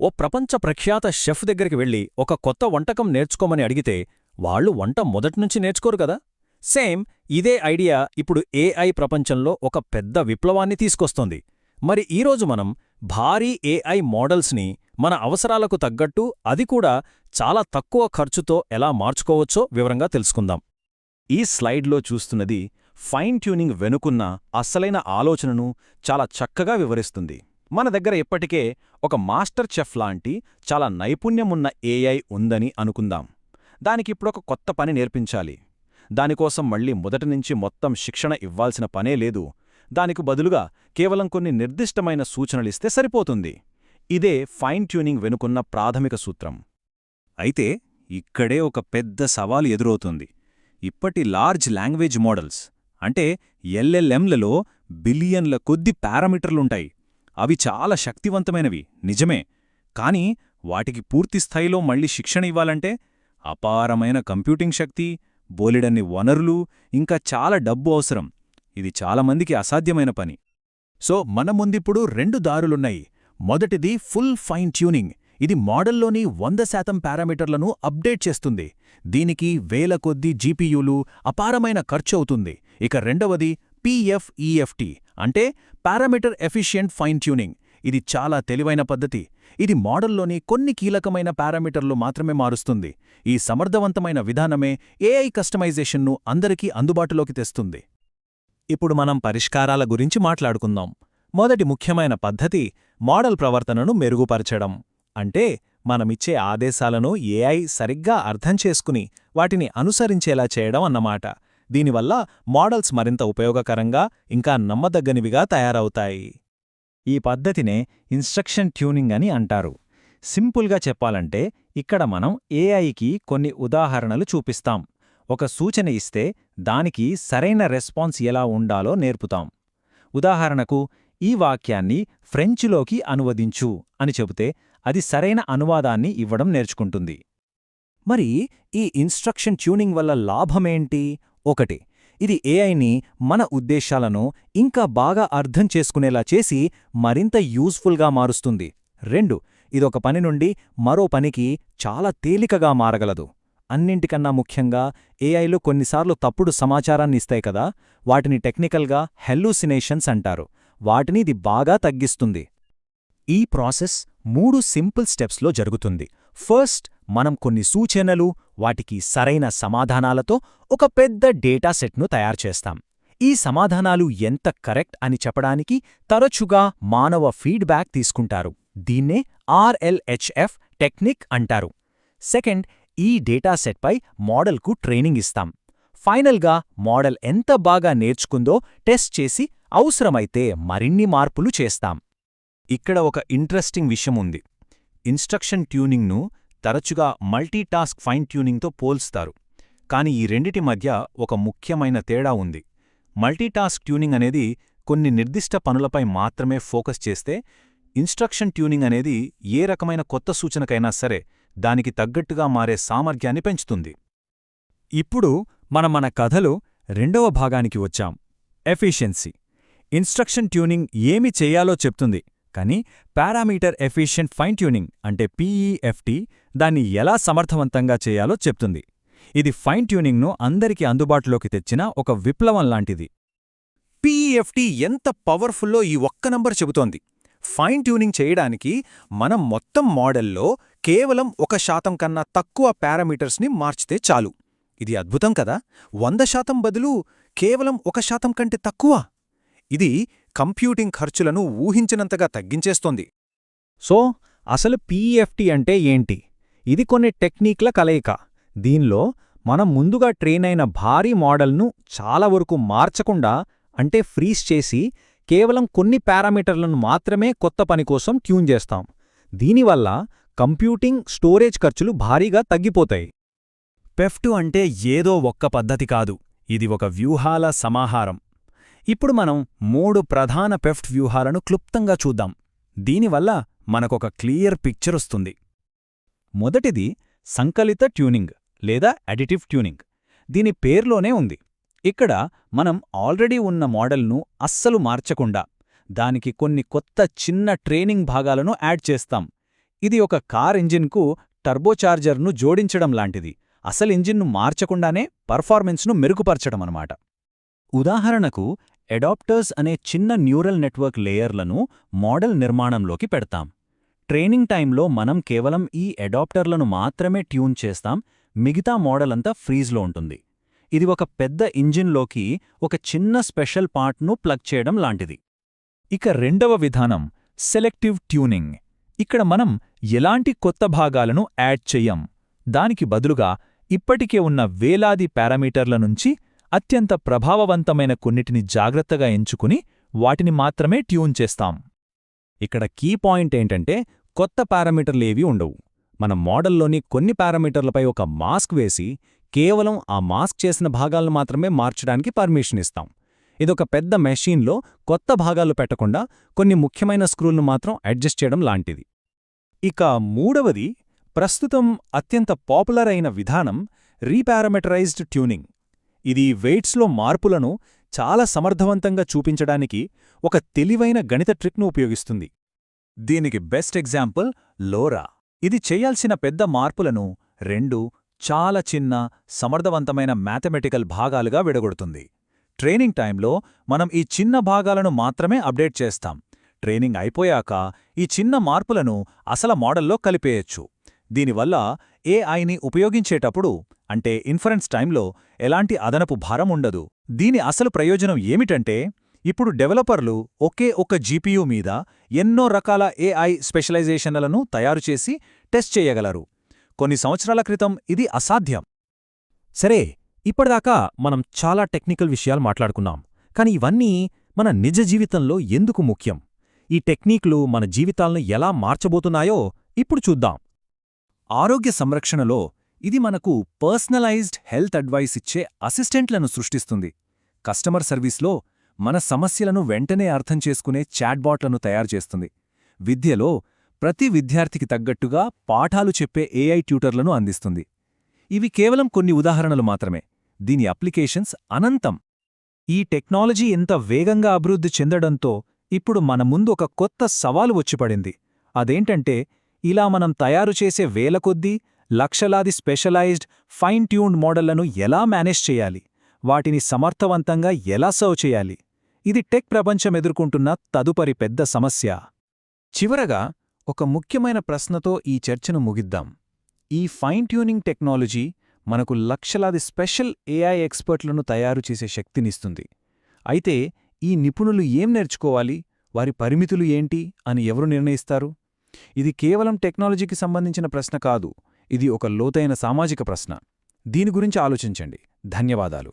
ఓ ప్రపంచ ప్రఖ్యాత షెఫ్ దగ్గరికి వెళ్ళి ఒక కొత్త వంటకం నేర్చుకోమని అడిగితే వాళ్ళు వంట మొదట్నుంచి నేర్చుకోరు కదా. సేమ్ ఇదే ఐడియా ఇప్పుడు ఏఐ ప్రపంచంలో ఒక పెద్ద విప్లవాన్ని తీసుకొస్తోంది. మరి ఈరోజు మనం భారీ ఏఐ మోడల్స్ని మన అవసరాలకు తగ్గట్టు, అది కూడా చాలా తక్కువ ఖర్చుతో ఎలా మార్చుకోవచ్చో వివరంగా తెలుసుకుందాం. ఈ స్లైడ్లో చూస్తున్నది ఫైన్ ట్యూనింగ్ వెనుకున్న అసలైన ఆలోచనను చాలా చక్కగా వివరిస్తుంది. మన దగ్గర ఇప్పటికే ఒక మాస్టర్ చెఫ్ లాంటి చాలా నైపుణ్యమున్న ఏఐ ఉందని అనుకుందాం. దానికిప్పుడొక కొత్త పని నేర్పించాలి. దానికోసం మళ్ళీ మొదటినుంచి మొత్తం శిక్షణ ఇవ్వాల్సిన పనే లేదు. దానికి బదులుగా కేవలం కొన్ని నిర్దిష్టమైన సూచనలిస్తే సరిపోతుంది. ఇదే ఫైన్ ట్యూనింగ్ వెనుకున్న ప్రాథమిక సూత్రం. అయితే ఇక్కడే ఒక పెద్ద సవాలు ఎదురవుతుంది. ఇప్పటి లార్జ్ లాంగ్వేజ్ మోడల్స్ అంటే ఎల్ఎల్ఎంలలో బిలియన్ల కొద్ది పారామీటర్లుంటాయి. అవి చాలా శక్తివంతమైనవి నిజమే, కానీ వాటికి పూర్తిస్థాయిలో మళ్ళీ శిక్షణ ఇవ్వాలంటే అపారమైన కంప్యూటింగ్ శక్తి, బోలెడన్ని వనరులు, ఇంకా చాలా డబ్బు అవసరం. ఇది చాలామందికి అసాధ్యమైన పని. సో మన ముందిప్పుడు 2 దారులున్నాయి. మొదటిది ఫుల్ ఫైన్ ట్యూనింగ్. ఇది మోడల్లోని 100% పారామీటర్లను అప్డేట్ చేస్తుంది. దీనికి వేల కొద్దీ జీపీయూలు, అపారమైన ఖర్చు అవుతుంది. ఇక రెండవది పిఎఫ్ఈఎఫ్టి అంటే పారామీటర్ ఎఫిషియెంట్ ఫైన్ ట్యూనింగ్. ఇది చాలా తెలివైన పద్ధతి. ఇది మోడల్లోని కొన్ని కీలకమైన పారామీటర్లు మాత్రమే మారుస్తుంది. ఈ సమర్థవంతమైన విధానమే ఏఐ కస్టమైజేషన్ను అందరికీ అందుబాటులోకి తెస్తుంది. ఇప్పుడు మనం పరిష్కారాల గురించి మాట్లాడుకుందాం. మొదటి ముఖ్యమైన పద్ధతి మోడల్ ప్రవర్తనను మెరుగుపరచడం. అంటే మనమిచ్చే ఆదేశాలను ఏఐ సరిగ్గా అర్థం చేసుకుని వాటిని అనుసరించేలా చేయడం అన్నమాట. దీనివల్ల మోడల్స్ మరింత ఉపయోగకరంగా, ఇంకా నమ్మదగ్గనివిగా తయారవుతాయి. ఈ పద్ధతినే ఇన్స్ట్రక్షన్ ట్యూనింగ్ అని అంటారు. సింపుల్గా చెప్పాలంటే ఇక్కడ మనం ఏఐకి కొన్ని ఉదాహరణలు చూపిస్తాం. ఒక సూచన ఇస్తే దానికి సరైన రెస్పాన్స్ ఎలా ఉండాలో నేర్పుతాం. ఉదాహరణకు, ఈ వాక్యాన్ని ఫ్రెంచ్లోకి అనువదించు అని చెబితే అది సరైన అనువాదాన్ని ఇవ్వడం నేర్చుకుంటుంది. మరి ఈ ఇన్స్ట్రక్షన్ ట్యూనింగ్ వల్ల లాభమేంటి? 1. ఇది ఏఐని మన ఉద్దేశాలను ఇంకా బాగా అర్థం చేసుకునేలా చేసి మరింత యూజ్ఫుల్గా మారుస్తుంది. 2. ఇదొక పని నుండి మరో పనికి చాలా తేలికగా మారగలదు. అన్నింటికన్నా ముఖ్యంగా ఏఐలు కొన్నిసార్లు తప్పుడు సమాచారాన్ని ఇస్తాయి కదా, వాటిని టెక్నికల్గా హెల్యూసినేషన్స్ అంటారు. వాటిని ఇది బాగా తగ్గిస్తుంది. ఈ ప్రాసెస్ 3 సింపుల్ స్టెప్స్లో జరుగుతుంది. ఫస్ట్, మనం కొన్ని సూచనలు, వాటికి సరైన సమాధానాలతో ఒక పెద్ద డేటా సెట్ను తయారుచేస్తాం. ఈ సమాధానాలు ఎంత కరెక్ట్ అని చెప్పడానికి తరచుగా మానవ ఫీడ్బ్యాక్ తీసుకుంటారు. దీన్నే ఆర్ఎల్హెచ్ఎఫ్ టెక్నిక్ అంటారు. సెకండ్, ఈ డేటా సెట్పై మోడల్కు ట్రైనింగ్ ఇస్తాం. ఫైనల్గా మోడల్ ఎంత బాగా నేర్చుకుందో టెస్ట్ చేసి అవసరమైతే మరిన్ని మార్పులు చేస్తాం. ఇక్కడ ఒక ఇంట్రెస్టింగ్ విషయం ఉంది. ఇన్స్ట్రక్షన్ ట్యూనింగ్ను తరచుగా మల్టీటాస్క్ ఫైన్ ట్యూనింగ్తో పోల్స్తారు. కానీ ఈ రెండిటి మధ్య ఒక ముఖ్యమైన తేడా ఉంది. మల్టీటాస్క్ ట్యూనింగ్ అనేది కొన్ని నిర్దిష్ట పనులపై మాత్రమే ఫోకస్ చేస్తే, ఇన్స్ట్రక్షన్ ట్యూనింగ్ అనేది ఏ రకమైన కొత్త సూచనకైనా సరే దానికి తగ్గట్టుగా మారే సామర్థ్యాన్ని పెంచుతుంది. ఇప్పుడు మన కథలో 2వ భాగానికి వచ్చాం. ఎఫిషియన్సీ. ఇన్స్ట్రక్షన్ ట్యూనింగ్ ఏమి చెయ్యాలో చెప్తుంది, కానీ పారామీటర్ ఎఫిషియెంట్ ఫైన్ ట్యూనింగ్ అంటే పిఈఎఫ్టి దాన్ని ఎలా సమర్థవంతంగా చేయాలో చెప్తుంది. ఇది ఫైన్ ట్యూనింగ్ను అందరికీ అందుబాటులోకి తెచ్చిన ఒక విప్లవం లాంటిది. పిఈఎఫ్టి ఎంత పవర్ఫుల్లో ఈ ఒక్క నంబర్ చెబుతోంది. ఫైన్ ట్యూనింగ్ చేయడానికి మనం మొత్తం మోడల్లో కేవలం 1% కన్నా తక్కువ పారామీటర్స్ని మార్చితే చాలు. ఇది అద్భుతం కదా. 100% బదులు కేవలం 1% కంటే తక్కువ. ఇది కంప్యూటింగ్ ఖర్చులను ఊహించినంతగా తగ్గించేస్తోంది. సో అసలు పిఈఎఫ్టి అంటే ఏంటి? ఇది కొన్ని టెక్నిక్ల కలయిక. దీనిలో మనం ముందుగా ట్రైన్ అయిన భారీ మోడల్ను చాలా వరకు మార్చకుండా, అంటే ఫ్రీజ్ చేసి, కేవలం కొన్ని పారామీటర్లను మాత్రమే కొత్త పని కోసం ట్యూన్ చేస్తాం. దీనివల్ల కంప్యూటింగ్, స్టోరేజ్ ఖర్చులు భారీగా తగ్గిపోతాయి. పెఫ్టు అంటే ఏదో ఒక్క పద్ధతి కాదు, ఇది ఒక వ్యూహాల సమాహారం. ఇప్పుడు మనం 3 ప్రధాన పెఫ్ట్ వ్యూహాలను క్లుప్తంగా చూద్దాం. దీనివల్ల మనకొక క్లియర్ పిక్చర్ వస్తుంది. మొదటిది సంకలిత ట్యూనింగ్ లేదా అడిటివ్ ట్యూనింగ్. దీని పేర్లోనే ఉంది. ఇక్కడ మనం ఆల్రెడీ ఉన్న మోడల్ను అస్సలు మార్చకుండా దానికి కొన్ని కొత్త చిన్న ట్రైనింగ్ భాగాలను యాడ్ చేస్తాం. ఇది ఒక కార్ ఇంజిన్కు టర్బోచార్జర్ను జోడించడం లాంటిది. అసలు ఇంజిన్ను మార్చకుండానే పర్ఫార్మెన్స్ను మెరుగుపరచడమన్నమాట. ఉదాహరణకు అడాప్టర్స్ అనే చిన్న న్యూరల్ నెట్వర్క్ లేయర్లను మోడల్ నిర్మాణంలోకి పెడతాం. ట్రైనింగ్ టైంలో మనం కేవలం ఈ అడాప్టర్లను మాత్రమే ట్యూన్ చేస్తాం, మిగతా మోడల్ అంతా ఫ్రీజ్లో ఉంటుంది. ఇది ఒక పెద్ద ఇంజిన్లోకి ఒక చిన్న స్పెషల్ పార్ట్ను ప్లగ్ చేయడం లాంటిది. ఇక రెండవ విధానం సెలెక్టివ్ ట్యూనింగ్. ఇక్కడ మనం ఎలాంటి కొత్త భాగాలను యాడ్ చెయ్యం. దానికి బదులుగా ఇప్పటికే ఉన్న వేలాది పారామీటర్ల నుంచి అత్యంత ప్రభావవంతమైన కొన్నిటిని జాగ్రత్తగా ఎంచుకుని వాటిని మాత్రమే ట్యూన్ చేస్తాం. ఇక్కడ కీ పాయింట్ ఏంటంటే కొత్త పారామీటర్లేవీ ఉండవు. మన మోడల్లోని కొన్ని పారామీటర్లపై ఒక మాస్క్ వేసి కేవలం ఆ మాస్క్ చేసిన భాగాలను మాత్రమే మార్చడానికి పర్మిషన్ ఇస్తాం. ఇదొక పెద్ద మెషీన్లో కొత్త భాగాలు పెట్టకుండా కొన్ని ముఖ్యమైన స్క్రూలను మాత్రం అడ్జస్ట్ చేయడం లాంటిది. ఇక మూడవది ప్రస్తుతం అత్యంత పాపులర్ అయిన విధానం రీపారామీటరైజ్డ్ ట్యూనింగ్. ఇది వెయిట్స్లో మార్పులను చాలా సమర్థవంతంగా చూపించడానికి ఒక తెలివైన గణిత ట్రిక్ను ఉపయోగిస్తుంది. దీనికి బెస్ట్ ఎగ్జాంపుల్ లోరా. ఇది చేయాల్సిన పెద్ద మార్పులను రెండు చాలా చిన్న సమర్థవంతమైన మ్యాథమెటికల్ భాగాలుగా విడగొడుతుంది. ట్రైనింగ్ టైంలో మనం ఈ చిన్న భాగాలను మాత్రమే అప్డేట్ చేస్తాం. ట్రైనింగ్ అయిపోయాక ఈ చిన్న మార్పులను అసలు మోడల్లో కలిపేయచ్చు. దీనివల్ల ఏఐని ఉపయోగించేటప్పుడు అంటే ఇన్ఫరెన్స్ టైంలో ఎలాంటి అదనపు భారం ఉండదు. దీని అసలు ప్రయోజనం ఏమిటంటే ఇప్పుడు డెవలపర్లు ఒకే ఒక జీపీయూ మీద ఎన్నో రకాల ఏఐ స్పెషలైజేషన్లను తయారుచేసి టెస్ట్ చేయగలరు. కొన్ని సంవత్సరాల క్రితం ఇది అసాధ్యం. సరే, ఇప్పటిదాకా మనం చాలా టెక్నికల్ విషయాలు మాట్లాడుకున్నాం. కాని ఇవన్నీ మన నిజ జీవితంలో ఎందుకు ముఖ్యం? ఈ టెక్నిక్లు మన జీవితాలను ఎలా మార్చబోతున్నాయో ఇప్పుడు చూద్దాం. ఆరోగ్య సంరక్షణలో ఇది మనకు పర్సనలైజ్డ్ హెల్త్ అడ్వైస్ ఇచ్చే అసిస్టెంట్లను సృష్టిస్తుంది. కస్టమర్ సర్వీస్లో మన సమస్యలను వెంటనే అర్థం చేసుకునే చాట్బాట్లను తయారుచేస్తుంది. విద్యలో ప్రతి విద్యార్థికి తగ్గట్టుగా పాఠాలు చెప్పే ఏఐ ట్యూటర్లను అందిస్తుంది. ఇవి కేవలం కొన్ని ఉదాహరణలు మాత్రమే. దీని అప్లికేషన్స్ అనంతం. ఈ టెక్నాలజీ ఇంత వేగంగా అభివృద్ధి చెందడంతో ఇప్పుడు మన ముందు ఒక కొత్త సవాలు వచ్చిపడింది. అదేంటంటే ఇలా మనం తయారుచేసే వేలకొద్దీ లక్షలాది స్పెషలైజ్డ్ ఫైన్ ట్యూన్డ్ మోడళ్లను ఎలా మేనేజ్ చేయాలి, వాటిని సమర్థవంతంగా ఎలా సర్వ్ చేయాలి? ఇది టెక్ ప్రపంచం ఎదుర్కొంటున్న తదుపరి పెద్ద సమస్య. చివరగా ఒక ముఖ్యమైన ప్రశ్నతో ఈ చర్చను ముగిద్దాం. ఈ ఫైన్ ట్యూనింగ్ టెక్నాలజీ మనకు లక్షలాది స్పెషల్ ఏఐ ఎక్స్పర్ట్లను తయారుచేసే శక్తినిస్తుంది. అయితే ఈ నిపుణులు ఏం నేర్చుకోవాలి, వారి పరిమితులు ఏంటి అని ఎవరు నిర్ణయిస్తారు? ఇది కేవలం టెక్నాలజీకి సంబంధించిన ప్రశ్న కాదు, ఇది ఒక లోతైన సామాజిక ప్రశ్న. దీని గురించి ఆలోచించండి. ధన్యవాదాలు.